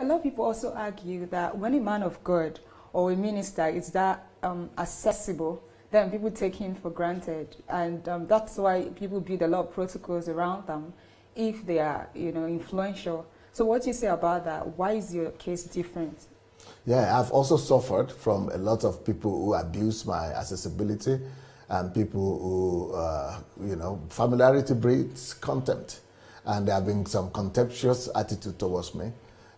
A lot of people also argue that when a man of God or a minister is that accessible, then people take him for granted, and that's why people build a lot of protocols around them if they are, influential. So what do you say about that? Why is your case different? Yeah, I've also suffered from a lot of people who abuse my accessibility, and people who, familiarity breeds contempt. And there have been some contemptuous attitude towards me.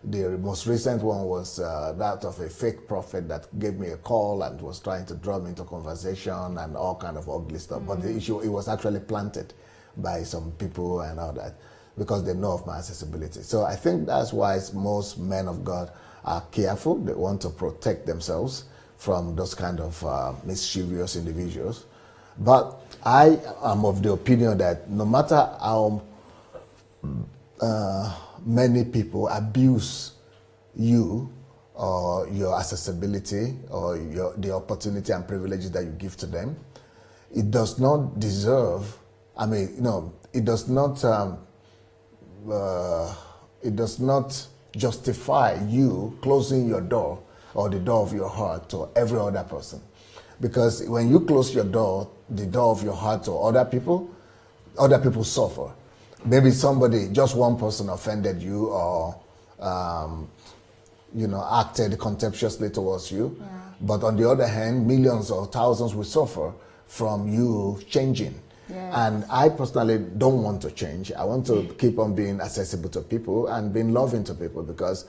The most recent one was that of a fake prophet that gave me a call and was trying to draw me into conversation and all kind of ugly stuff. But the issue, it was actually planted by some people and all that because they know of my accessibility. So I think that's why most men of God are careful. They want to protect themselves from those kind of mischievous individuals. But I am of the opinion that no matter how many people abuse you or your accessibility or the opportunity and privileges that you give to them, it does not deserve, it does not justify you closing your door or the door of your heart to every other person. Because when you close your door, the door of your heart to other people suffer. Maybe somebody, just one person offended you or, acted contemptuously towards you. Yeah. But on the other hand, millions or thousands will suffer from you changing. Yes. And I personally don't want to change. I want to keep on being accessible to people and being loving to people because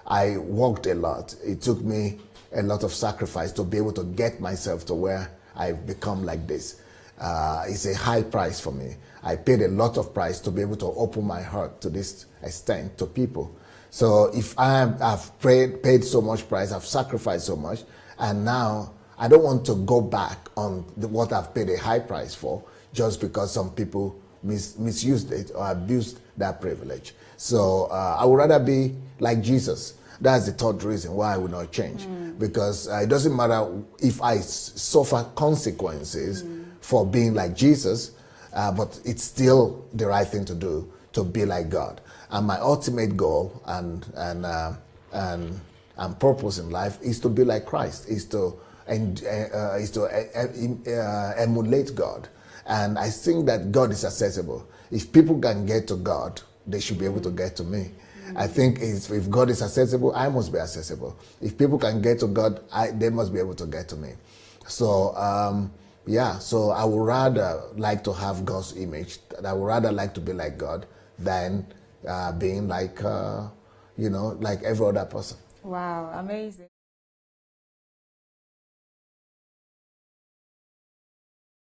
I worked a lot. It took me a lot of sacrifice to be able to get myself to where I've become like this. It's a high price for me. I paid a lot of price to be able to open my heart to this extent to people. So if I've paid so much price, I've sacrificed so much, and now I don't want to go back on what I've paid a high price for just because some people misused it or abused that privilege. So I would rather be like Jesus. That's the third reason why I will not change. Because it doesn't matter if I suffer consequences for being like Jesus, but it's still the right thing to do, to be like God. And my ultimate goal and purpose in life is to be like Christ, is to emulate God. And I think that God is accessible. If people can get to God, they should be able to get to me. I think if God is accessible, I must be accessible. If people can get to God, they must be able to get to me. So, so I would rather like to have God's image. I would rather like to be like God than being like, like every other person. Wow, amazing.